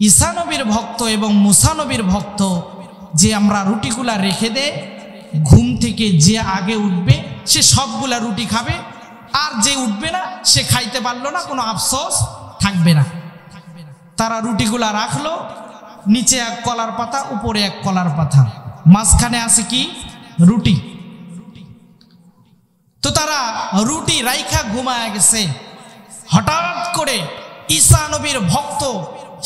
ঈসা নবীর ভক্ত এবং মুসা নবীর ভক্ত যে আমরা রুটিগুলা রেখে দে, ঘুম থেকে যে আগে উঠবে সে সবগুলা রুটি খাবে, আর যে উঠবে না সে খাইতে পারলো না, কোনো আফসোস থাকবে না। তারা রুটিগুলা রাখলো, নিচে এক কলার পাতা, উপরে এক কলার পাতা, মাঝখানে আছে কি রুটি। তো তারা রুটি রাইখা ঘুমায় গেছে। হঠাৎ করে ঈসা নবীর ভক্ত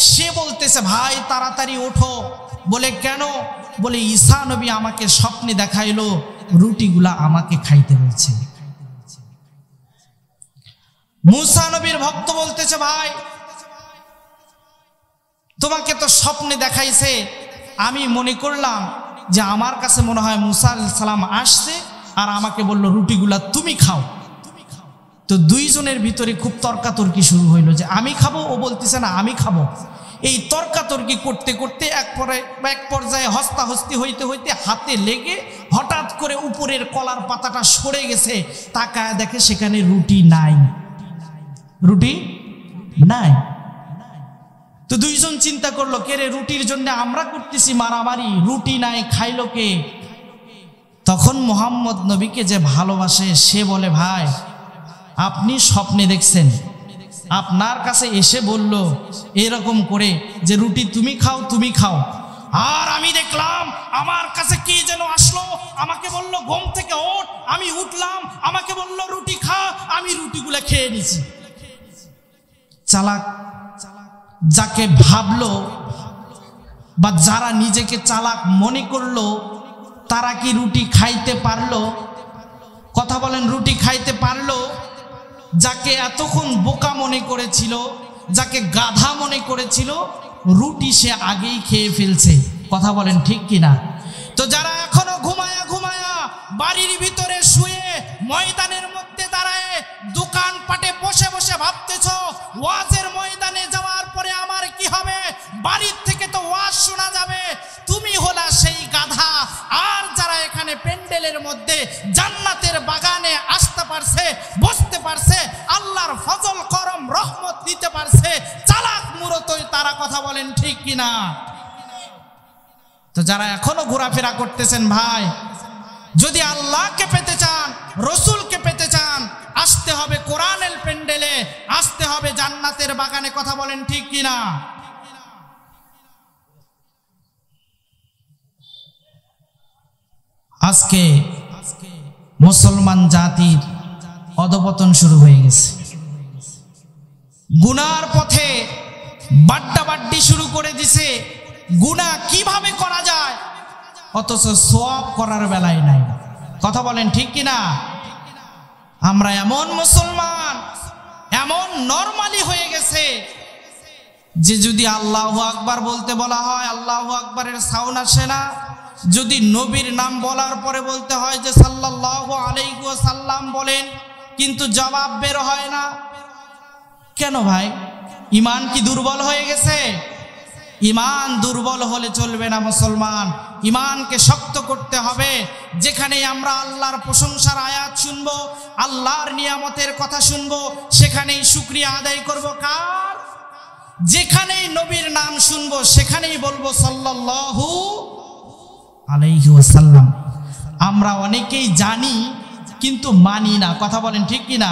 সে বলতেছে, ভাই তাড়াতাড়ি ওঠো। বলে কেন? বলে ঈসা নবী আমাকে স্বপ্নে দেখাইলো রুটিগুলা আমাকে খাইতে বলছে। মুসা নবীর ভক্ত বলতেছে, ভাই তোমাকে তো স্বপ্নে দেখাইছে, আমি মনে করলাম যে আমার কাছে মনে হয় মুসা আলাইহিস সালাম আসছে আর আমাকে বলল রুটিগুলা তুমি খাও। তো দুইজনের ভিতরে খুব তর্কাতর্কি শুরু হইলো যে আমি খাবো, ও বলতেছে না আমি খাবো। এই তর্কাতর্কি করতে করতে এক পর্যায়ে হস্তাহস্তি হইতে হইতে হাতে লেগে হঠাৎ করে উপরের কলার পাতাটা সরে গেছে। তাকায় দেখে সেখানে রুটি নাই, রুটি নাই। তো দুইজন চিন্তা করলো, কে রে, রুটির জন্য আমরা করতেছি মারামারি, রুটি নাই, খাইলো কে? তখন মুহাম্মদ নবীকে যে ভালোবাসে সে বলে, ভাই আপনি স্বপ্নে দেখছেন, আপনার কাছে এসে বলল এরকম করে যে রুটি তুমি খাও, তুমি খাও। আর আমি দেখলাম আমার কাছে কি যেন আসলো, আমাকে বলল ঘুম থেকে ওঠ, আমি উঠলাম, আমাকে বলল রুটি খা, আমি রুটিগুলা খেয়ে নিছি। চালাক যাকে ভাবলো বা যারা নিজেকে চালাক মনে করলো তারা কি রুটি খাইতে পারলো? কথা বলেন, রুটি খাইতে পারলো? যাকে এতক্ষণ বোকা মনে করেছিল, যাকে গাধা মনে করেছিল, রুটি সে আগেই খেয়ে ফেলছে। কথা বলেন ঠিক কিনা? তো যারা এখনো ঘুমায়া ঘুমায়া বাড়ির ভিতরে শুয়ে ময়দানের মধ্যে দাঁড়ায় দোকানপাটে বসে বসে ভাবতেছ ওয়াজের ময়দানে যাওয়ার পরে আমার কি হবে, বাড়ির থেকে তো ওয়াজ শোনা যাবে, তুমি হলা সেই গাধা। আর যারা এখানে প্যান্ডেলের মধ্যে জান্নাতের বাগানে আসতে পারছে, বসতে পারছে, আল্লাহর ফজল করম রহমত দিতে পারছে, চালাক মূরতই তারা। কথা বলেন ঠিক কিনা? তো যারা এখনো ঘোরাফেরা করতেছেন, ভাই যদি আল্লাহকে পেতে চান, রসুলকে পেতে চান, আসতে হবে কোরআনের প্যান্ডেলে, আসতে হবে জান্নাতের বাগানে। কথা বলেন ঠিক কিনা? আজকে মুসলমান জাতির অধপতন শুরু হয়ে গেছে। গুনার পথে বাড্ডাবাড্ডি শুরু করে দিছে। গুনাহ কিভাবে করা যায়, অথচ সওয়াব করার বেলায় নাই। কথা বলেন ঠিক কিনা? আমরা এমন মুসলমান, এমন নরমালি হয়ে গেছে যে যদি আল্লাহু আকবার বলতে বলা হয় আল্লাহু আকবারের সাউন্ড আসে না, যদি নবীর নাম বলার পরে বলতে হয় যে সাল্লাল্লাহু আলাইহি ওয়াসাল্লাম বলেন, কিন্তু জবাব বের হয় না। কেন ভাই? ঈমান কি দুর্বল হয়ে গেছে? ঈমান দুর্বল হলে চলবে না মুসলমান, ঈমানকে শক্ত করতে হবে। যেখানেই আমরা আল্লাহর প্রশংসার আয়াত শুনবো, আল্লাহর নিয়ামতের কথা শুনবো, সেখানেই শুকরিয়া আদায় করব কার? যেখানেই নবীর নাম শুনবো সেখানেই বলবো সাল্লাল্লাহু আলাইহি ওয়াসাল্লাম। আমরা অনেকেই জানি কিন্তু মানি না। কথা বলেন ঠিক কিনা?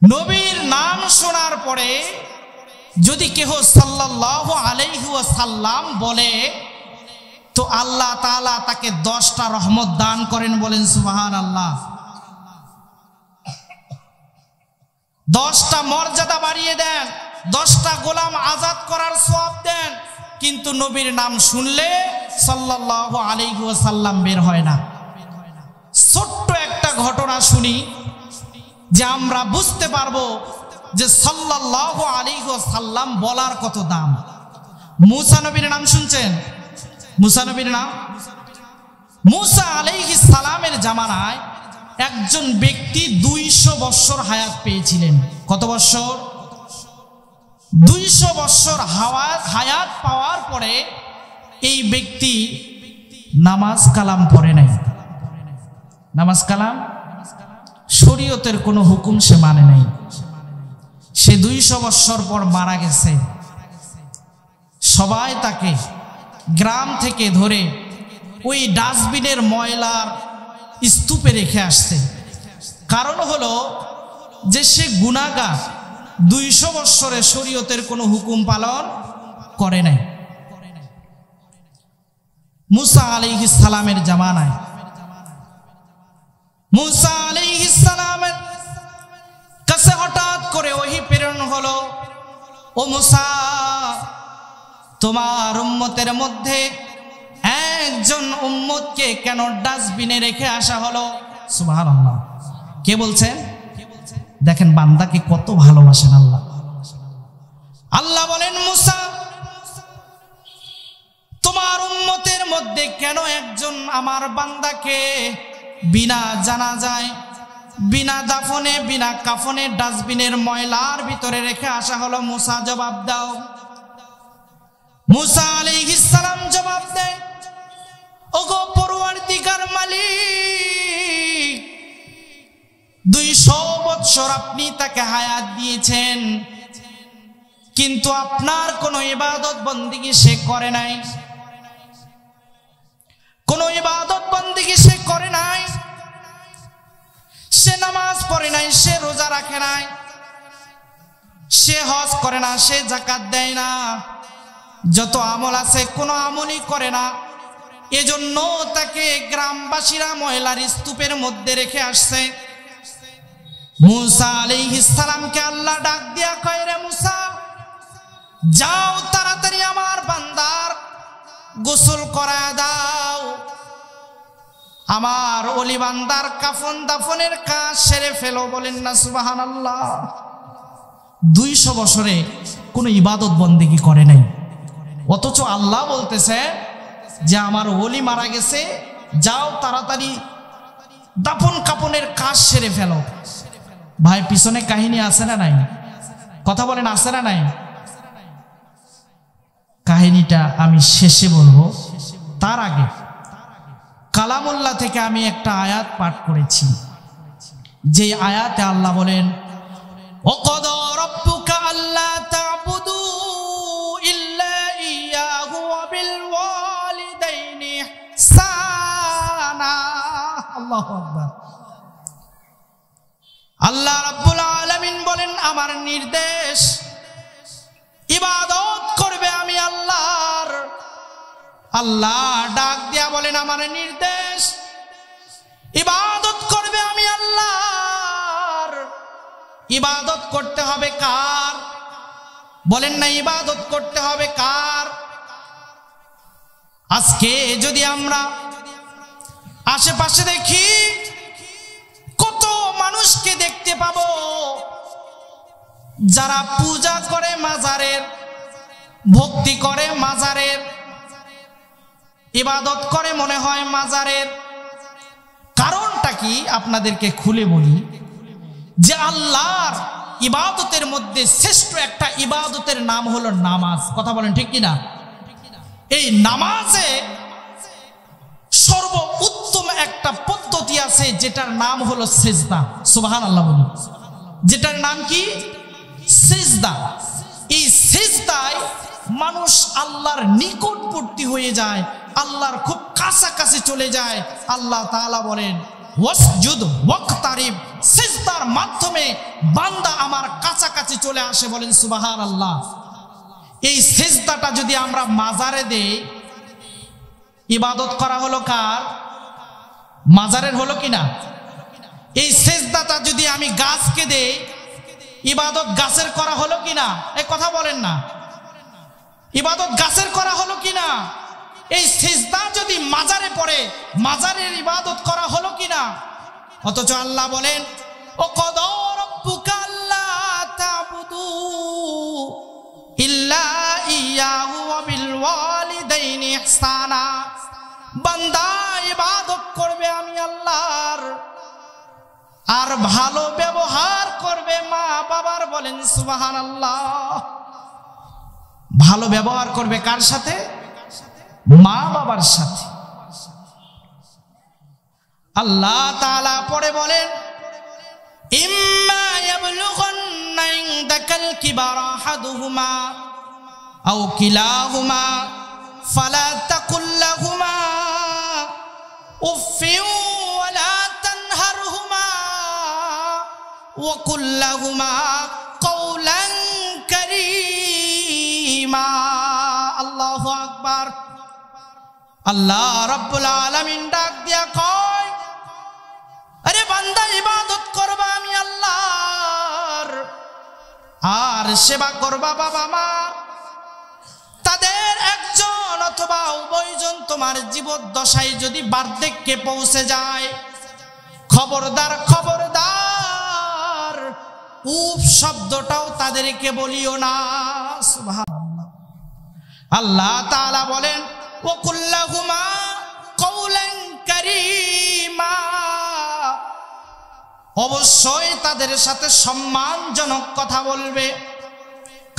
নবীর নাম শোনার পরে যদি কেহ সাল্লাল্লাহু আলাইহি ওয়াসাল্লাম বলে তো আল্লাহ তাআলা তাকে 10টা রহমত দান করেন। বলেন সুবহানাল্লাহ। 10টা মর্যাদা বাড়িয়ে দেন, 10টা গোলাম আজাদ করার সওয়াব দেন। কিন্তু নবীর নাম শুনলে সাল্লাল্লাহু আলাইহি ওয়াসাল্লাম বের হয় না। ছোট্ট একটা ঘটনা শুনি যে আমরা বুঝতে পারবো যে সাল্লাল্লাহু আলাইহি ওয়াসাল্লাম বলার কত দাম। মুসা নবীর নাম শুনছেন? মুসা নবীর নাম, মুসা আলাইহিস সালামের জামানায় একজন ব্যক্তি 200 বছর হায়াত পেয়েছিলেন। কত বছর? 200 বছর হায়াত পাওয়ার পরে এই ব্যক্তি নামাজ কালাম পড়ে নাই। নামাজ কালাম শরীয়তের কোনো হুকুম সে মানে নাই। সে 200 বছর পর মারা গেছে। সবাই তাকে গ্রাম থেকে ধরে ওই ডাস্টবিনের ময়লার স্তূপে রেখে আসছে। কারণ হলো যে সে গুনাহগার, 200 বৎসরে শরীয়তের কোনো হুকুম পালন করে নাই। মুসা আলাইহিস সালামের জামানায় মুসা আলাইহিস সালামের কাছে হঠাৎ করে ওহী প্রেরণ হলো, ও মুসা, তোমার উম্মতের মধ্যে একজন উম্মতকে কেন ডাস্টবিনে রেখে আসা হলো? সুবহানাল্লাহ। কে বলছেন? দেখেন বান্দাকে কত ভালোবাসেন আল্লাহ। আল্লাহ বলেন, মুসা, তোমার উম্মতের মধ্যে কেন একজন আমার বান্দাকে বিনা জানাজায়, বিনা দাফনে, বিনা কাফনে ডাস্টবিনের ময়লার ভিতরে রেখে আসা হলো? মুসা জবাব দাও। মুসা আলাইহিস সালাম জবাব দেয়, ওগো পরওয়ারদিগার মালিক, 200 বৎসর আপনি তাকে হায়াত দিয়েছেন, কিন্তু আপনার কোনো ইবাদত বন্দেগী সে করে নাই, কোনো ইবাদত বন্দেগী সে করে নাই, সে নামাজ পড়ে নাই, সে রোজা রাখে নাই, সে হজ করে না, সে যাকাত দেয় না, যত আমল আছে কোনো আমলই করে না। এজন্য তাকে গ্রামবাসীরা ময়লার স্তূপের মধ্যে রেখে আসছে। মুসা আলাইহিস সালামকে আল্লাহ ডাক দিয়া কয়, রে মুসা, যাও তাড়াতাড়ি আমার বান্দার গোসল করায় দাও, আমার ওলি বান্দার কাফন দাফনের কাজ সেরে ফেলো। বলেন না সুবহানাল্লাহ। 200 বছরে কোনো ইবাদত বন্দেগী করে নাই, অথচ আল্লাহ বলতেছে যে আমার ওলি মারা গেছে, যাও তাড়াতাড়ি দাফন কাফনের কাজ সেরে ফেলো। ভাই পিছনে কাহিনী আছে না নাই? কথা বলেন, আছে না নাই? কাহিনীটা আমি শেষে বলবো, তার আগে কালামুল্লাহ থেকে আমি একটা আয়াত পাঠ করেছি, যে আয়াতে আল্লাহ বলেন, ওয়াকাদা রাব্বুকা আল্লা তা'বুদু ইল্লা ইয়্যাহু ওয়া বিল ওয়ালিদাইনি ইহসানা। আল্লাহু আকবার। আল্লাহ রাব্বুল আলামিন বলেন, আমার নির্দেশ, ইবাদত করবে আমি আল্লাহর। আল্লাহ ডাক দিয়া বলেন, আমার নির্দেশ, ইবাদত করবে আমি আল্লাহর। ইবাদত করতে হবে কার? বলেন না, ইবাদত করতে হবে কার? আজকে যদি আমরা আশেপাশে দেখি, কত মানুষকে দেখতে পাবো যারা পূজা করে মাজারের, ভক্তি করে মাজারের, ইবাদত করে মনে হয় মাজারের। কারণটা কি আপনাদেরকে খুলে বলি, যে আল্লাহর ইবাদতের মধ্যে শ্রেষ্ঠ একটা ইবাদতের নাম হলো নামাজ। কথা বলেন ঠিক কিনা? এই নামাজে সর্বোত্তম একটা পদ্ধতি আছে, যেটার নাম হলো সিজদা। সুবহানাল্লাহ বলি। যেটার নাম কি? সিজদা। এই সিজদায় মানুষ আল্লাহর নিকটবর্তী হয়ে যায়, আল্লাহর খুব কাছাকাছি চলে যায়। আল্লাহ তাআলা বলেন, ওয়াসজুদ ওয়াকতারিব, সিজদার মাধ্যমে বান্দা আমার কাছাকাছি চলে আসে। বলেন সুবহানাল্লাহ। এই সিজদাটা যদি আমরা মাজারে দেই, ইবাদত করা হলো কার? মাজারের হলো কিনা? এই সিজদাটা যদি আমি গাছকে দেই, ইবাদত গাছের করা হলো কিনা? এই কথা বলেন না, ইবাদত গাছের করা হলো কিনা? এই সিজদা যদি মাজারে পড়ে, মাজারের ইবাদত করা হলো কিনা? অথচ আল্লাহ বলেন, ওয়াকাদা রাব্বুকা আল্লা তা'বুদু ইল্লা ইয়্যাহু ওয়া বিল ওয়ালিদাইনি ইহসানা। বান্দা ইবাদত করবে আমি আল্লাহর, আর ভালো ব্যবহার করবে মা বাবার। বলেন সুবহানাল্লাহ। ভালো ব্যবহার করবে কার সাথে? মা বাবার সাথে। আল্লাহ তাআলা পরে বলেন, ইম্মা ইয়াবলুগান্না ইনদাকাল কিবারা আহাদুহুমা আও কিলাহুমা ফালা তাকুল লাহুমা উফিউ ওয়ালা তানহারহুমা ওয়া কুল লাহুমা কওলান কারীমা। আল্লাহু আকবার। আল্লাহ রাব্বুল আলামিন ডাক দিয়া কয়, আরে বান্দা ইবাদত করবা আমি আল্লাহর, আর সেবা করবা বাবা মা, তাদের একজন অথবা উভয়জন তোমার জীবদ্দশায় যদি বার্ধক্যে পৌঁছে যায়, খবরদার খবরদার উফ শব্দটাও তাদেরকে বলিও না। সুবহানাল্লাহ। আল্লাহ তাআলা বলেন ওয়াকুল লাহুমা কওলান কারীমা, অবশ্যই তাদের সাথে সম্মানজনক কথা বলবে।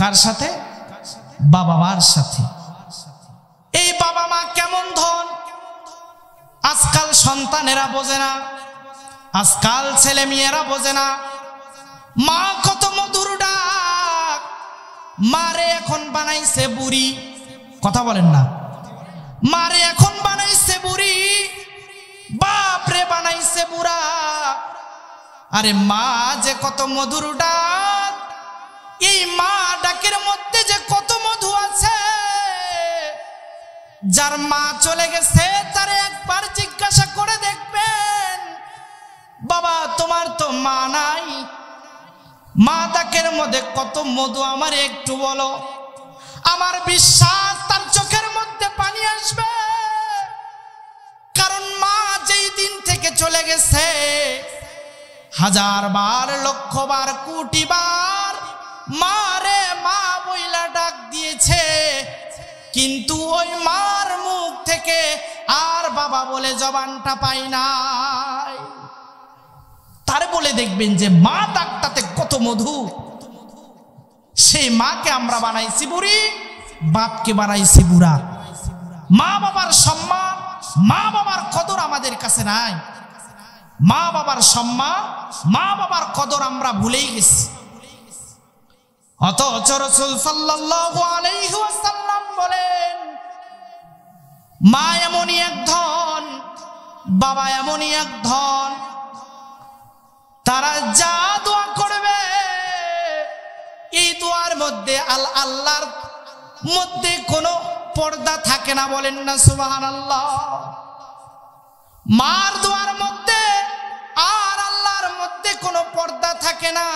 কার সাথে? বাবা মার সাথে। এই বাবা মা কেমন ধন আজকাল সন্তানেরা বোঝে না, আজকাল ছেলে মেয়েরা বোঝে না। মা কত মধুর ডাক, মারে এখন বানাইছে বুড়ি। কথা বলেন না? মারে এখন বানাইছে বুড়ি, বাপরে বানাইছে বুড়া। আরে মা যে কত মধুর ডাক, এই মা ডাকের মধ্যে যে কত মধু আছে। যার মা চলে গেছে তারে একবার জিজ্ঞাসা করে দেখবেন, বাবা তোমার তো মা নাই, মা ডাকের মধ্যে কত মধু আমার একটু বলো। আমার বিশ্বাস তার চোখের মধ্যে পানি আসবে, কারণ মা যেই দিন থেকে চলে গেছে হাজার বার লক্ষ বার কোটি বার মা রে মা বইলা ডাক দিয়েছে, কিন্তু ওই মার মুখ থেকে আর বাবা বলে জবানটা পাই নাই। তার বলে দেখবেন যে মা ডাকটাতে কত মধু। সেই মাকে আমরা বানাইছি বুড়ি, বাপকে বানাইছি বুড়া। মা বাবার সম্মান, মা বাবার কদর আমাদের কাছে নাই। মা বাবার সম্মান, মা বাবার কদর আমরা ভুলেই গেছি। অথচ রাসূল সাল্লাল্লাহু আলাইহি ওয়াসাল্লাম বলেন, মা এমনই এক ধন, বাবা এমনই এক ধন, তারা যা দোয়া করবে এই দোয়ার মধ্যে আল্লাহর মধ্যে কোনো পর্দা থাকে না। বলেন না সুবহানাল্লাহ? মার দোয়ার মধ্যে আর আল্লাহর মধ্যে কোনো পর্দা থাকে না।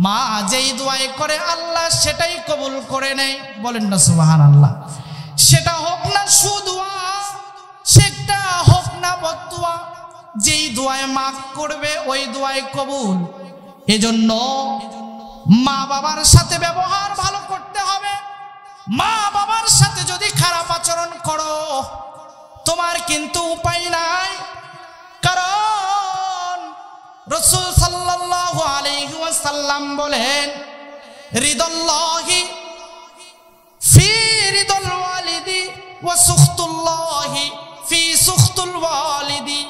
মা যেই দোয়াই করে আল্লাহ সেটাই কবুল করে নেয়। বলেন না সুবহানাল্লাহ? সেটা হোক না সুদোয়া, সেটা হোক না বদদোয়া, যেই দোয়ায় মা করবে ওই দোয়াই কবুল। এজন্য মা বাবার সাথে ব্যবহার ভালো করতে হবে। মা বাবার সাথে যদি খারাপ আচরণ করো তোমার কিন্তু উপায় নাই। কারণ রাসূল সাল্লাল্লাহু আলাইহি ওয়াসাল্লাম বলেন, রিদাল্লাহি ফি রিদাল ওয়ালিদি ওয়া সুখতুল্লাহি ফি সুখতুল ওয়ালিদি।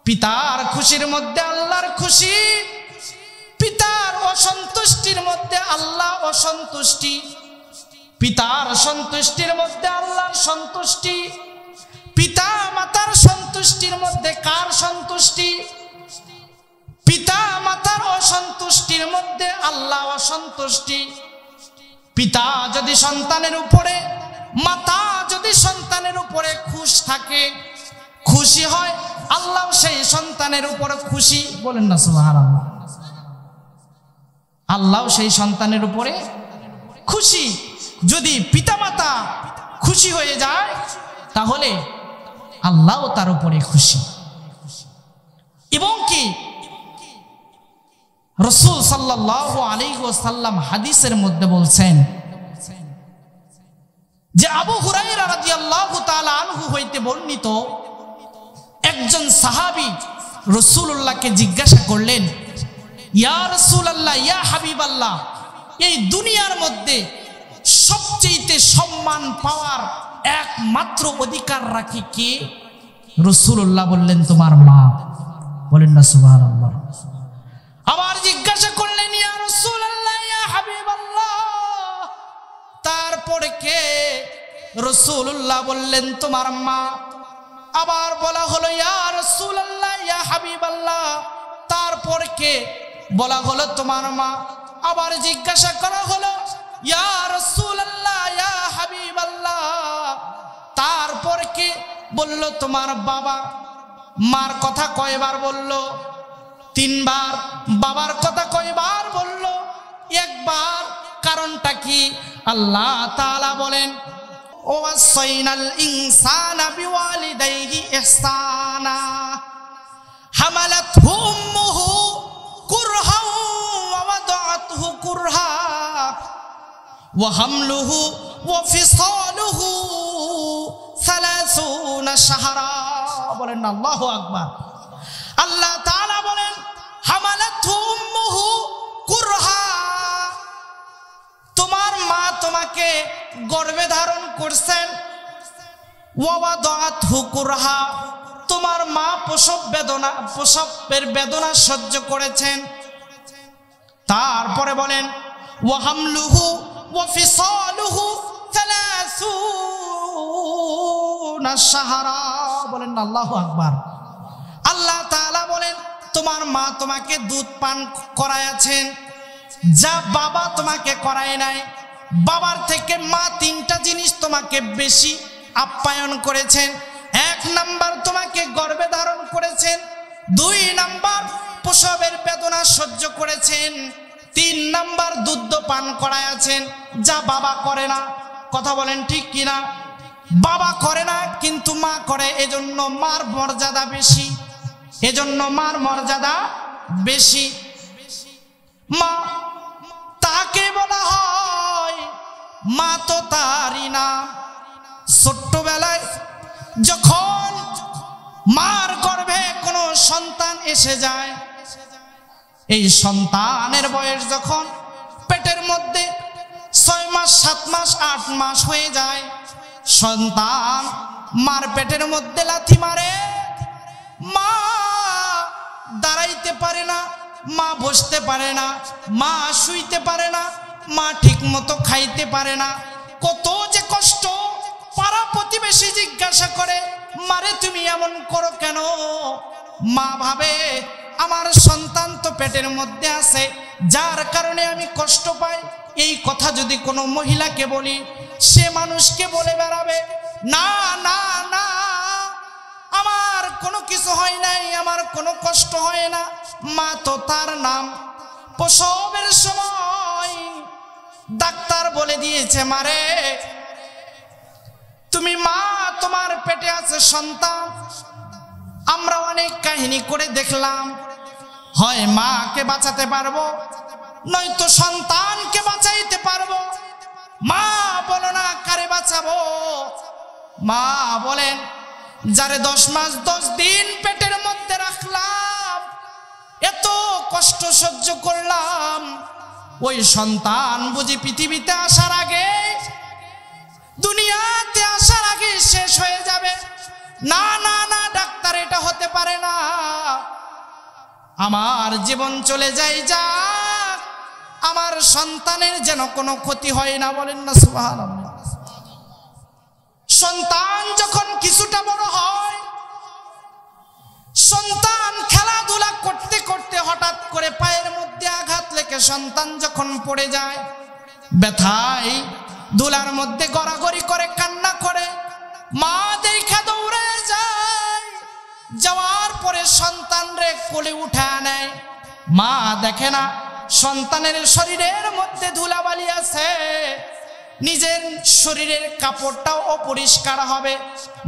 পিতার খুশির মধ্যে আল্লাহর খুশি, পিতার অসন্তুষ্টির মধ্যে আল্লাহ অসন্তুষ্টি, পিতার সন্তুষ্টির মধ্যে আল্লাহর সন্তুষ্টি, পিতা মাতার সন্তুষ্টির মধ্যে কার সন্তুষ্টি? পিতা মাতার অসন্তুষ্টির মধ্যে আল্লাহ অসন্তুষ্টি। পিতা যদি সন্তানের উপরে, মাতা যদি সন্তানের উপরে খুশি হয়, আল্লাহ সেই সন্তানের উপরে খুশি। বলেন না সুবহানাল্লাহ? আল্লাহ সেই সন্তানের উপরে খুশি। যদি পিতামাতা খুশি হয়ে যায় তাহলে আল্লাহ তার উপরে খুশি। এবং কি রাসূল সাল্লাল্লাহু আলাইহি ওয়াসাল্লাম হাদিসের মধ্যে বলছেন যে আবু হুরায়রা রাদিয়াল্লাহু তাআলা আনহু হইতে বর্ণিত, একজন সাহাবী রাসূলুল্লাহকে জিজ্ঞাসা করলেন, ইয়া রাসূলুল্লাহ, ইয়া হাবিবাল্লাহ, এই দুনিয়ার মধ্যে সবচেয়ে সম্মান পাওয়ার একমাত্র অধিকার রাখে কে? রাসূলুল্লাহ বললেন, তোমার মা। বলেন না সুবহানাল্লাহ? আবার জিজ্ঞাসা করলেন, ইয়া রাসূলুল্লাহ, ইয়া হাবিবাল্লাহ, তারপরে কে? রাসূলুল্লাহ বললেন তোমার মা। আবার বলা হলো ইয়া রাসূলুল্লাহ ইয়া হাবিবাল্লাহ, তারপর কে? বলা হলো তোমার মা। আবার জিজ্ঞাসা করা হলো ইয়া রাসূলুল্লাহ ইয়া হাবিবাল্লাহ, তারপর কে? বলল তোমার বাবা। মার কথা কয়বার বলল? 3 বার। বাবার কথা কয়বার বলল? 1 বার। কারণটা কি? আল্লাহ তাআলা বলেন ওয়াসাইনাল ইনসানা বিওয়ালিদাইহি ইহসানা হামালাতহু উম্মুহু কুরহা ওয়া ওয়াদাআতহু কুরহা ওয়া হামলুহু ওয়া ফিসালুহু 30 শাহরা। বলেন আল্লাহু আকবার। আল্লাহ তাআলা বলেন হামালাতহু উম্মুহু কুরহা, তোমার মা তোমাকে গর্ভে ধারণ করছেন। ওয়া ওয়াদাআতহু কুরহা, তোমার মা প্রসবের বেদনা সহ্য করেছেন। তারপরে বলেন ওয়া হামলুহু ওয়া ফিসালুহু 30 শাহরা। বলেন আল্লাহু আকবার। আল্লাহ তাআলা বলেন তোমার মা তোমাকে দুধ পান করায়াছেন, যা বাবা তোমাকে করায় নাই। বাবার থেকে মা 3টা জিনিস তোমাকে বেশি আপ্যায়ন করেছেন। 1 নাম্বার তোমাকে গর্ভে ধারণ করেছেন, 2 নাম্বার প্রসবের বেদনা সহ্য করেছেন, 3 নাম্বার দুধ পান করায়াছেন, যা বাবা করে না। কথা বলেন ঠিক কিনা? বাবা করে না কিন্তু মা করে, এজন্য মার মর্যাদা বেশি, এজন্য মার মর্যাদা বেশি। মা তাকে বলা হয় মা তো তারই না। ছোট্টবেলায় যখন মার গর্ভে কোনো সন্তান এসে যায়, এই সন্তানের বয়স যখন পেটের মধ্যে 6 মাস 7 মাস 8 মাস হয়ে যায়, সন্তান মার পেটের মধ্যে লাথি মারে। মা দাঁড়াইতে পারে না, মা বসতে পারে না, মা শুইতে পারে না, মা ঠিক মতো খাইতে পারে না। কত যে কষ্ট। পাড়া প্রতিবেশী জিজ্ঞাসা করে মারে তুমি এমন করো কেন? মা ভাবে আমার সন্তান তো পেটের মধ্যে আছে, যার কারণে আমি কষ্ট পাই। এই কথা যদি কোনো মহিলাকে বলি, সে মানুষকে বলে বেড়াবে না না না, আমার কোনো কিছু হয় নাই, আমার কোনো কষ্ট হয় না, মা তো তার নাম। প্রসবের সময় ডাক্তার বলে দিয়েছে মারে তুমি মা, তোমার পেটে আছে সন্তান। আমরা অনেক কাহিনী করে দেখলাম, হয় মাকে বাঁচাতে পারবো, নয়তো সন্তানকে বাঁচাইতে পারবো। মা বলো না কারে বাঁচাবো? মা বলেন যারে 10 মাস 10 দিন পেটের মধ্যে রাখলাম, এত কষ্ট সহ্য করলাম, ওই সন্তান বুঝি পৃথিবীতে আসার আগে, দুনিয়াতে আসার আগে শেষ হয়ে যাবে? না না না ডাক্তার, এটা হতে পারে না। আমার জীবন চলে যায় যাক, আমার সন্তানের যেন কোনো ক্ষতি হয় না। বলেন না সুবহানাল্লাহ। সন্তান যখন কিছুটা বড় হয়, সন্তান খেলাধুলা করতে করতে হঠাৎ করে পায়ের মধ্যে আঘাত লেগে সন্তান যখন পড়ে যায়, ব্যথায় ধুলার মধ্যে গড়াগড়ি করে কান্না করে, মা দেখা দৌড়ে যায়। যাওয়ার পরে সন্তান রে কোলে উঠা নেয়। মা দেখে না সন্তানের শরীরের মধ্যে ধুলাবালি আছে, নিজের শরীরের কাপড়টাও অপরিষ্কার হবে,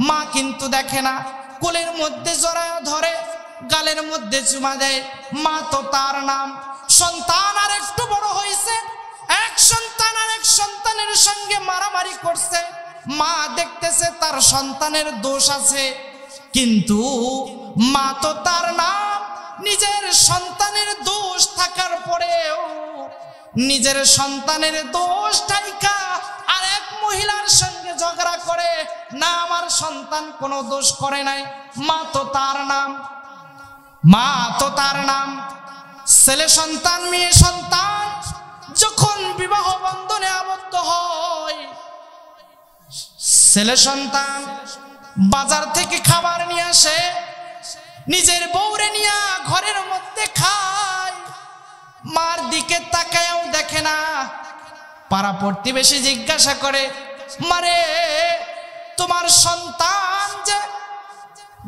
মা কিন্তু দেখে না। কোলের মধ্যে জড়ায় ধরে, গালের মধ্যে চুমা দেয়, মা তো তার নাম। সন্তান আর একটু বড় হয়েছে, এক সন্তান আর এক সন্তানের সঙ্গে মারামারি করছে, মা দেখতেছে তার সন্তানের দোষ আছে, কিন্তু মা তো তার নাম। নিজের সন্তানের দোষ থাকার পরেও নিজের সন্তানের দোষ ঢাইকা আর এক মহিলার সঙ্গে ঝগড়া করে, না আমার সন্তান কোনো দোষ করে নাই, মা তো তার নাম, মা তো তার নাম। ছেলে সন্তান মেয়ে সন্তান যখন বিবাহ বন্ধনে আবদ্ধ হয়, ছেলে সন্তান বাজার থেকে খাবার নিয়ে আসে, নিজের বউরে নিয়ে ঘরের মধ্যে খায়, মার দিকে তাকায়ও দেখে না। পাড়া প্রতিবেশী জিজ্ঞাসা করে, মারে তোমার সন্তান যে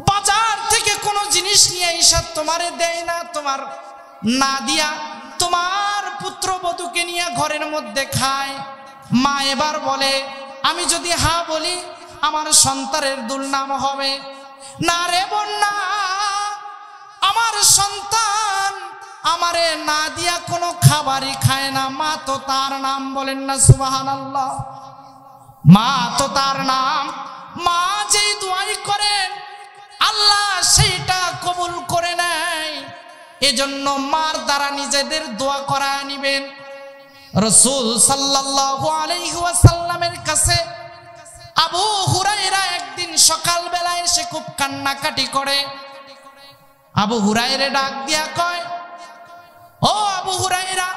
বাজার থেকে কোনো জিনিস নিয়ে এসে তোমারে দেয় না, তোমার না দিয়া তোমার পুত্রবধূকে নিয়ে ঘরের মধ্যে খায়। মা এবার বলে, আমি যদি হ্যাঁ বলি আমার সন্তানের দুর্নাম হবে। না রে বন্যা, আমার সন্তান আমারে না দিয়া কোনো খাবারই খায় না, মা তো তার নাম। বলেন না সুবহানাল্লাহ। মা তো তার নাম। মা যেই দোয়াই করেন আল্লাহ সেইটা কবুল করে নেয়। এজন্য মার দ্বারা নিজেদের দোয়া করায় নিবেন। রাসূল সাল্লাল্লাহু আলাইহি ওয়াসাল্লামের কাছে আবু হুরায়রা একদিন সকালবেলা এসে খুব কান্নাকাটি করে। আবু হুরায়রা ডাক দিয়া কয়, ও আবু হুরায়রা,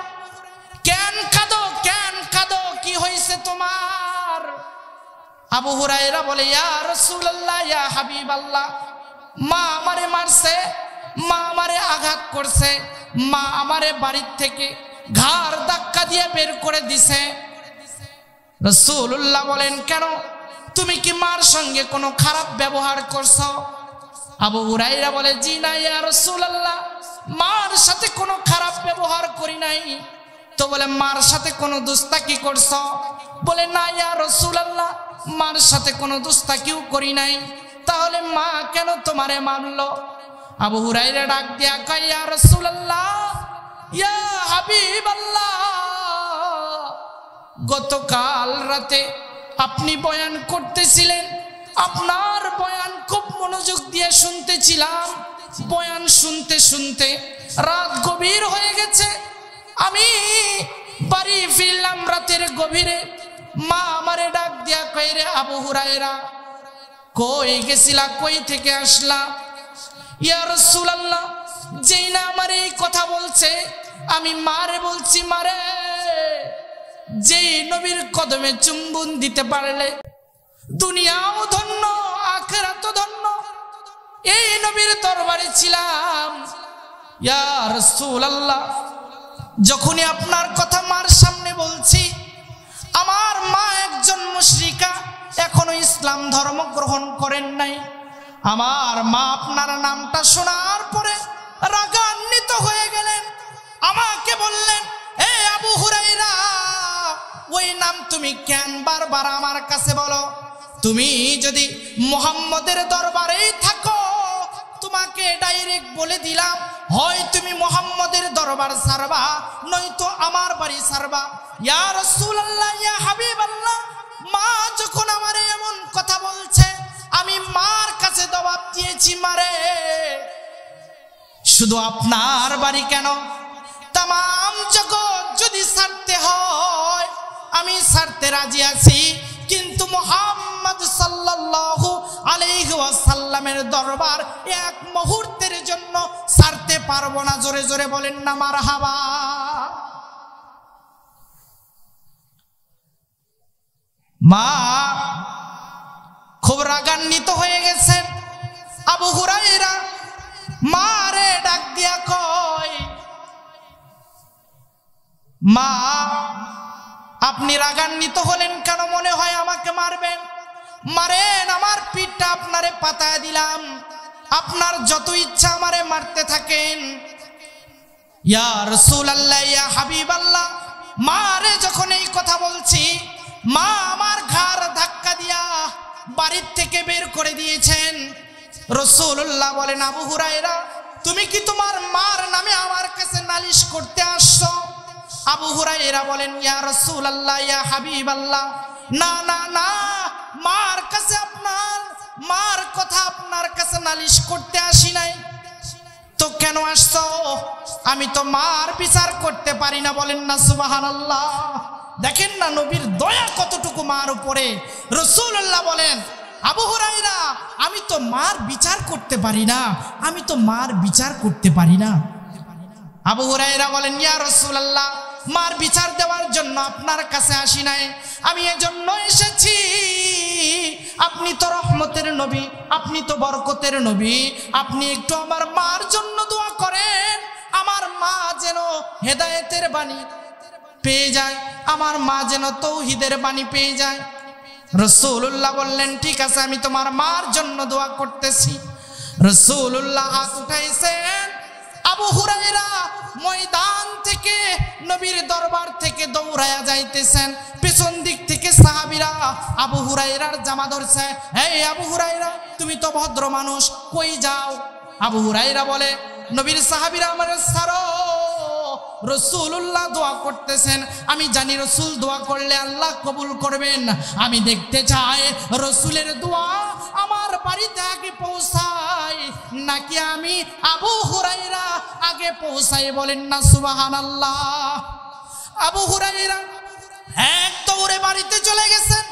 কেন কাঁদো, কেন কাঁদো, কি হয়েছে তোমার? আবু হুরায়রা বলে, ইয়া রাসূলুল্লাহ, ইয়া হাবিবাল্লাহ, মা আমারে মারছে, মা আমারে আঘাত করছে, মা আমারে বাড়ির থেকে ঘাড় ধাক্কা দিয়ে বের করে দিছে। রাসূলুল্লাহ বলেন, কেন, তুমি কি মার সঙ্গে কোনো খারাপ ব্যবহার করছো? আবু হুরায়রা বলে, জি না ইয়া রাসূলুল্লাহ, মার সাথে কোনো খারাপ ব্যবহার করি নাই। তো বলে, মার সাথে কোনো দুস্তাকি করছো? বলে, না ইয়া রাসূলুল্লাহ, মার সাথে কোনো দুস্তাকিও করি নাই। তাহলে মা কেন তোমারে মারলো? আবু হুরায়রা ডাক দিয়া কয়, ইয়া রাসূলুল্লাহ, ইয়া হাবিবাল্লাহ, গতকাল রাতে আপনি বয়ান করতেছিলেন, আপনার বয়ান খুব মনোযোগ দিয়ে শুনতেছিলাম। বয়ান শুনতে শুনতে রাত গভীর হয়ে গেছে। আমি বাড়ি ফিরলাম রাতের গভীরে। মা আমারে ডাক দিয়া কয়, রে আবু হুরায়রা, কই গেছিলা, কই থেকে আসলা? ইয়া রাসূলুল্লাহ, যেই না আমার এই কথা বলছে আমি মারে বলছি, মারে যেই নবীর কদমে চুম্বন দিতে পারলে দুনিয়াও ধন্য আখিরাতও ধন্য, এই নবীর দরবারে ছিলাম। ইয়া রাসূলুল্লাহ, যখনই আপনার কথা মার সামনে বলছি, আমার মা একজন মুশরিকা, এখনো ইসলাম ধর্ম গ্রহণ করেন নাই। আমার মা আপনার নামটা শোনার পরে রাগান্বিত হয়ে গেলেন। আমাকে বললেন, হে আবু হুরায়রা, ওই নাম তুমি কেন বারবার আমার কাছে বলো? তুমি যদি মুহাম্মদের দরবারেই থাকো, তোমাকে ডাইরেক্ট বলে দিলাম, হয় তুমি মুহাম্মদের দরবার ছাড়বা, নয়তো আমার বাড়ি ছাড়বা। ইয়া রাসূলুল্লাহ, ইয়া হাবিবাল্লাহ, মা যখন আমারে এমন কথা বলছে, আমি মার কাছে জবাব দিয়েছি, মারে শুধু আপনার বাড়ি কেন, তাম জগৎ যদি ছাড়তে হয় আমি ছাড়তে রাজি আছি, কিন্তু মুহাম্মদ সাল্লাল্লাহু আলাইহি ওয়াসাল্লামের দরবার এক মুহূর্তের জন্য ছাড়তে পারবো না। জোরে জোরে বলেন না মারহাবা। মা খুব রাগান্বিত হয়ে গেছেন। আবু হুরায়রা মারে ডাক দিয়া কয়, মা আপনি রাগান্বিত হলেন কেন? মনে হয় আমাকে মারবেন। মারেন, আমার পিঠটা আপনারে পাতায় দিলাম, আপনার যত ইচ্ছা আমারে মারতে থাকেন। ইয়া রাসূলুল্লাহ, ইয়া হাবিবাল্লাহ, মারে যখন এই কথা বলছি, মা আমার ঘাড় ধাক্কা দিয়া বাড়ির থেকে বের করে দিয়েছেন। রাসূলুল্লাহ বলেন, আবু হুরায়রা, তুমি কি তোমার মার নামে আমার কাছে নালিশ করতে আসছো? আবু হুরায়রা বলেন, ইয়া রাসূলুল্লাহ, ইয়া হাবিবাল্লাহ, না না না, মার কাছে আপনার মার কথা আপনার কাছে নালিশ করতে আসি নাই। তো কেন আসছো? আমি তো মার বিচার করতে পারি না। বলেন না সুবহানাল্লাহ। দেখেন না নবীর দয়া কতটুকু মার উপরে। রাসূলুল্লাহ বলেন, আবু হুরায়রা, আমি তো মার বিচার করতে পারি না, আমি তো মার বিচার করতে পারি না। আবু হুরায়রা বলেন, ইয়া রাসূলুল্লাহ, মার বিচার দেওয়ার জন্য আপনার কাছে আসি নাই, আমি এজন্য এসেছি আপনি তো রহমতের নবী, আপনি তো বরকতের নবী, আপনি একটু আমার মার জন্য দোয়া করেন, আমার মা যেন হেদায়েতের বাণী পেয়ে যায়, আমার মা যেন তৌহিদের বাণী পেয়ে যায়। রাসূলুল্লাহ বললেন ঠিক আছে, আমি তোমার মার জন্য দোয়া করতেছি। রাসূলুল্লাহ হাত উঠাইছেন, আবু হুরায়রা ময়দান থেকে নবীর দরবার থেকে দৌড়ায়া যাইতেছেন, পিছন দিক থেকে সাহাবীরা আবু হুরায়রার জামা ধরছে, এই আবু হুরায়রা তুমি তো ভদ্র মানুষ, কই যাও? আবু হুরায়রা বলে, নবীর সাহাবীরা আমারে ছাড়ো, রাসূলুল্লাহ দোয়া করতেছেন, আমি জানি রাসূল দোয়া করলে আল্লাহ কবুল করবেন, আমি দেখতে চাই রাসূলের দোয়া আমার বাড়িতে আগে পৌঁছায় নাকি আমি আবু হুরায়রা আগে পৌঁছাই, বলেন না সুবহানাল্লাহ। আবু হুরায়রা এক দৌড়ে বাড়িতে চলে গেছেন,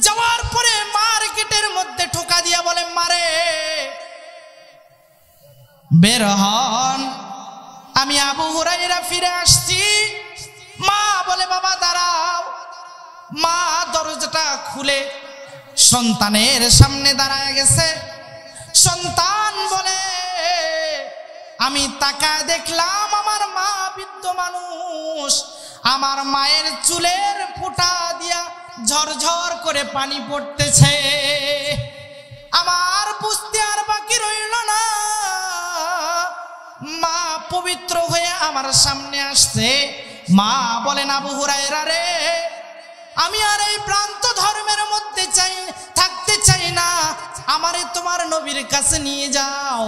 যাওয়ার পরে মার্কেটের মধ্যে ঠোকা দিয়া বলে, মারে বের হন, আমি আবু হুরায়রা ফিরে আসছি। মা বলে, বাবা দাঁড়াও। মা দরজাটা খুলে সন্তানের সামনে দাঁড়ায় গেছে। সন্তান বলে, আমি তাকায় দেখলাম আমার মা বৃদ্ধ মানুষ, আমার মায়ের চুলের ফোঁটা দিয়া ঝরঝর করে পানি পড়তেছে, আমার বুঝতে আর বাকি রইল না, মা পবিত্র হয়ে আমার সামনে আসছে। মা বলেন, আবু হুরায়রা রে, আমি আর এই প্রান্ত ধর্মের মধ্যে থাকতে চাই না, আমারে তোমার নবীর কাছে নিয়ে যাও,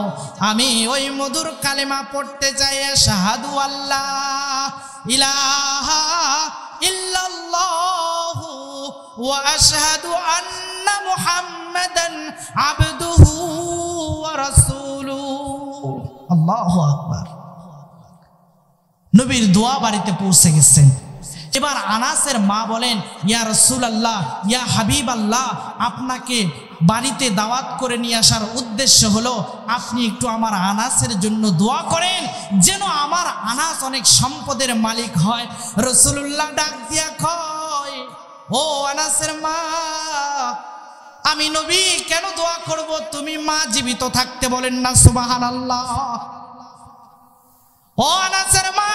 আমি ওই মধুর কালেমা পড়তে চাই, আশহাদু আল্লাহ ইলাহা ইল্লাল্লাহু ওয়া আশহাদু আন্না মুহাম্মাদান আবদুহু ওয়া রাসূলুহু। আল্লাহু আকবার। নবীর দোয়া বাড়িতে পৌঁছে গেছেন। এবার আনাসের মা বলেন, ইয়া রাসূলুল্লাহ, ইয়া হাবিবাল্লাহ, আপনাকে বাড়িতে দাওয়াত করে নিয়ে আসার উদ্দেশ্য হলো আপনি একটু আমার আনাসের জন্য দোয়া করেন, যেন আমার আনাস অনেক সম্পদের মালিক হয়। রাসূলুল্লাহ ডাক দিয়া কয়, ও আনাসের মা, আমি নবী কেন দোয়া করব, তুমি মা জীবিত থাকতে, বলেন না সুবহানাল্লাহ। ও আনাসের মা,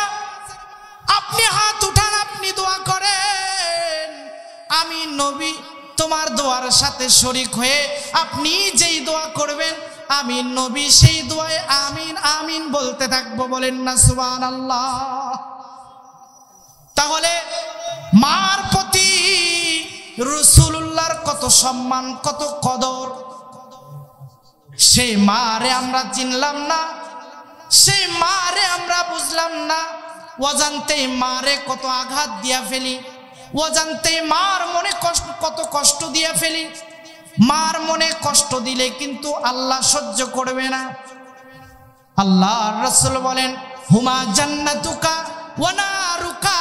আপনি হাত উঠান, আপনি দোয়া করেন, আমি নবী তোমার দোয়ার সাথে শরীক হয়ে আপনি যেই দোয়া করবেন আমি নবী সেই দোয়ায় আমিন আমিন বলতে থাকবো, বলেন না সুবহানাল্লাহ। তাহলে মার প্রতি রাসূলুল্লাহর কত সম্মান, কত কদর, সেই মারে আমরা চিনলাম না, সেই মারে আমরা বুঝলাম না, অজান্তেই মারে কত আঘাত দিয়া ফেলি, অজান্তেই মার মনে কত কষ্ট দিয়া ফেলি। মার মনে কষ্ট দিলে কিন্তু আল্লাহ সহ্য করবে না। আল্লাহর রাসূল বলেন, হুমা জান্নাতুকা ওয়া নারুকা,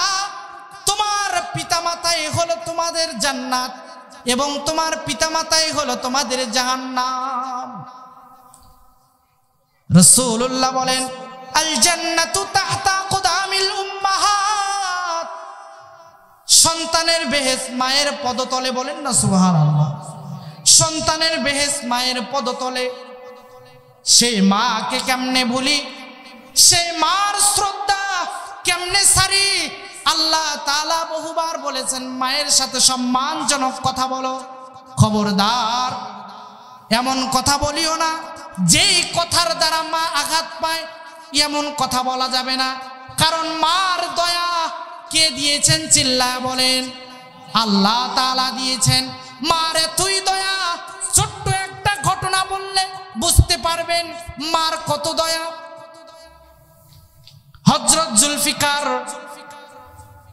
তোমার পিতামাতাই হলো তোমাদের জান্নাত এবং তোমার পিতামাতাই হলো তোমাদের জাহান্নাম। রাসূলুল্লাহ বলেন, আল জান্নাতু তাহতা কুদামিল উম্মাহাত, সন্তানের বেহেশত মায়ের পদতলে, বলেন না সুবহানাল্লাহ। সন্তানের বেহেশত মায়ের পদতলে। সেই মাকে কেমনে ভুলি, সেই মার শ্রদ্ধা কেমনে সারি? আল্লাহ তাআলা বহুবার বলেছেন, মায়ের সাথে সম্মানজনক কথা বলো, খবরদার এমন কথা বলিও না যেই কথার দ্বারা মা আঘাত পায়, এমন কথা বলা যাবে না। কারণ মার দয়া কে দিয়েছেন? চিল্লায় বলেন, আল্লাহ তাআলা দিয়েছেন। মার এতই দয়া, ছোট্ট একটা ঘটনা বললে বুঝতে পারবেন মার কত দয়া। হযরত জুলফিকার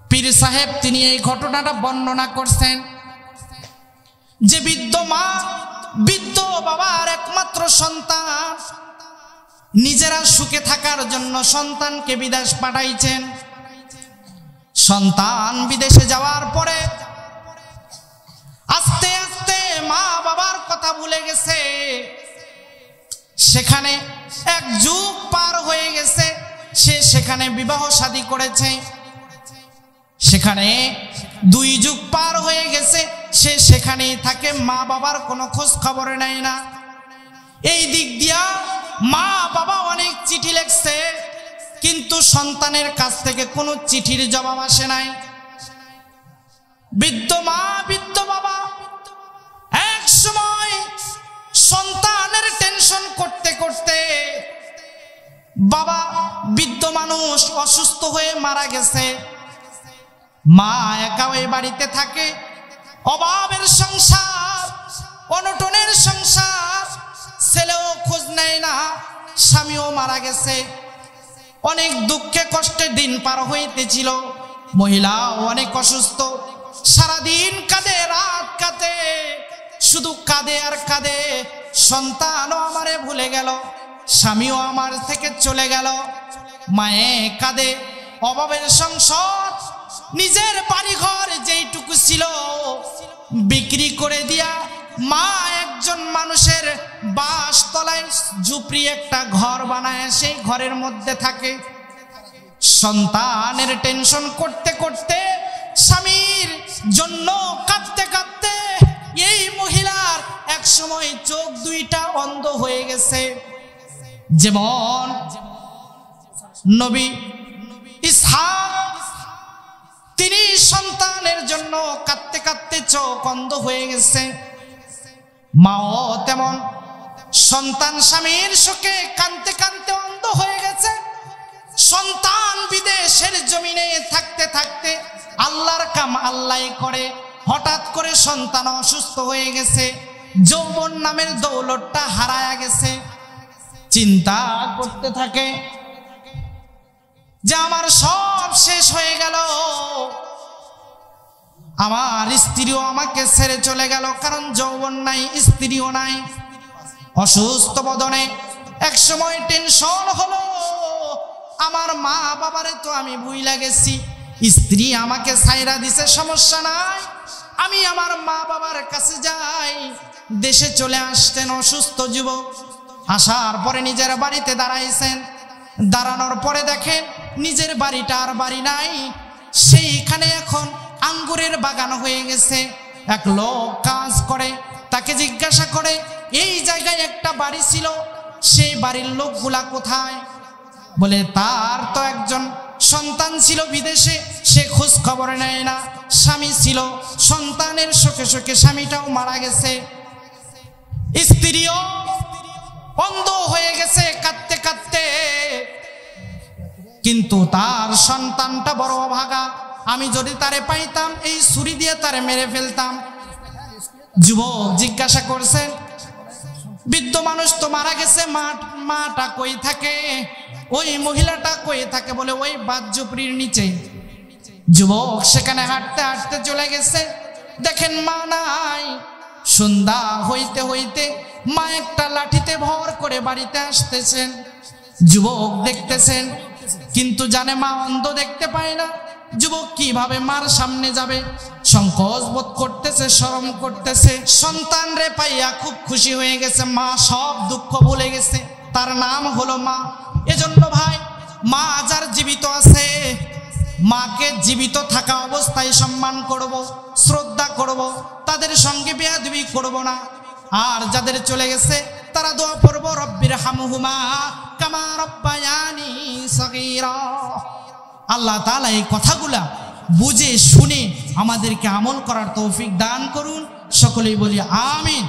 পীর সাহেব তিনি এই ঘটনাটা বর্ণনা করছেন যে বৃদ্ধ মা, বৃদ্ধ বাবার একমাত্র সন্তান, নিজেরা সুখে থাকার জন্য সন্তানকে বিদেশ পাঠাইছেন। সন্তান বিদেশে যাওয়ার পরে আস্তে আস্তে মা বাবার কথা ভুলে গেছে। সেখানে এক যুগ পার হয়ে গেছে, সে সেখানে বিবাহ শাদী করেছে। সেখানে 2 যুগ পার হয়ে গেছে, সে সেখানেই থাকে, মা বাবার কোনো খোঁজ খবর নেয় না। এই দিক দিয়া মা বাবা অনেক চিঠি লিখছে, কিন্তু সন্তানের কাছ থেকে কোনো চিঠির জবাব আসে নাই। বৃদ্ধ মা বৃদ্ধ বাবা এক সময় সন্তানের টেনশন করতে করতে বাবা বৃদ্ধ মানুষ অসুস্থ হয়ে মারা গেছে। মা একা ওই বাড়িতে থাকে, অভাবের সংসার, অনটনের সংসার, ছেলেও খোঁজ নেয় না, স্বামীও মারা গেছে। অনেক দুঃখে কষ্টে দিন পার হইতেছিল। মহিলাও অনেক অসুস্থ, সারাদিন কাঁদে, রাত কাঁদে, শুধু কাঁদে আর কাঁদে। সন্তানও আমারে ভুলে গেল, স্বামীও আমার থেকে চলে গেল। মায়ে কাঁদে, অভাবের সংসার, নিজের বাড়িঘর যেইটুকু ছিল বিক্রি করে দিয়া মা একজন মানুষের বাসতলায় ঝুপড়ি একটা ঘর বানায়, সেই ঘরের মধ্যে থাকে। সন্তানের টেনশন করতে করতে, স্বামীর জন্য কাঁদতে কাঁদতে এই মহিলার এক সময় চোখ 2টা অন্ধ হয়ে গেছে। যেমন নবী ইসহাক, তিনি সন্তানের জন্য কাঁদতে কাঁদতে চোখ অন্ধ হয়ে গেছে। মাও তেমন সন্তান স্বামীর শোকে কাঁদতে কাঁদতে অন্ধ হয়ে গেছে। সন্তান বিদেশের জমিনে থাকতে থাকতে আল্লাহর কাম আল্লাহ করে, হঠাৎ করে সন্তান অসুস্থ হয়ে গেছে, যৌবন নামের দৌলতটা হারায়া গেছে। চিন্তা করতে থাকে যে আমার সব শেষ হয়ে গেল, আমার স্ত্রীও আমাকে ছেড়ে চলে গেল, কারণ যৌবন নাই, স্ত্রীও নাই। অসুস্থ বদনে এক সময় টেনশন হলো, আমার মা বাবারে তো আমি ভুইলা গেছি, স্ত্রী আমাকে ছাইরা দিছে, সমস্যা নাই, আমি আমার মা বাবার কাছে যাই। দেশে চলে আসতেন অসুস্থ যুবক, আসার পরে নিজের বাড়িতে দাঁড়াইছেন। দাঁড়ানোর পরে দেখেন নিজের বাড়িটা আর বাড়ি নাই, সেইখানে এখন আঙ্গুরের বাগান হয়ে গেছে। এক লোক কাজ করে, তাকে জিজ্ঞাসা করে এই জায়গায় একটা বাড়ি ছিল, সেই বাড়ির লোকগুলা কোথায়? বলে তার তো একজন সন্তান ছিল বিদেশে, সে খোঁজ খবর নেয় না। স্বামী ছিল, সন্তানের শোকে শোকে স্বামীটাও মারা গেছে, স্ত্রীও অন্ধ হয়ে গেছে কাঁদতে কাঁদতে। কিন্তু তার সন্তানটা বড় অভাগা, আমি যদি তারে পাইতাম এই ছুরি দিয়ে তারে মেরে ফেলতাম। যুবক জিজ্ঞাসা করছেন, বৃদ্ধ মানুষ তো মারা গেছে, মাটা কই থাকে, ওই মহিলাটা কই থাকে? বলে ওই বাদঝুপড়ির নিচে। যুবক সেখানে হাঁটতে হাঁটতে চলে গেছে, দেখেন মা নাই। সন্ধ্যা হইতে হইতে মা একটা লাঠিতে ভর করে বাড়িতে আসতেছেন। যুবক দেখতেছেন, কিন্তু জানে মা অন্ধ, দেখতে পায় না। যুবক কিভাবে মার সামনে যাবে, সংকোচ বোধ করতেছে, শরম করতেছে। সন্তান রে পাইয়া খুব খুশি হয়ে গেছে, মা সব দুঃখ ভুলে গেছে, তার নাম হলো মা। এজন্য ভাই, মা যার জীবিত আছে, মাকে জীবিত থাকা অবস্থায় সম্মান করব, শ্রদ্ধা করব, তাদের সঙ্গে বেয়াদবি করব না। আর যাদের চলে গেছে তারা দোয়া পড়ব, রব্বির হামহুমা কামা রব্বায়ানি সগীরা। আল্লাহ তাআলা এই কথাগুলা বুঝে শুনে আমাদেরকে আমল করার তৌফিক দান করুন। সকলেই বলি আমিন।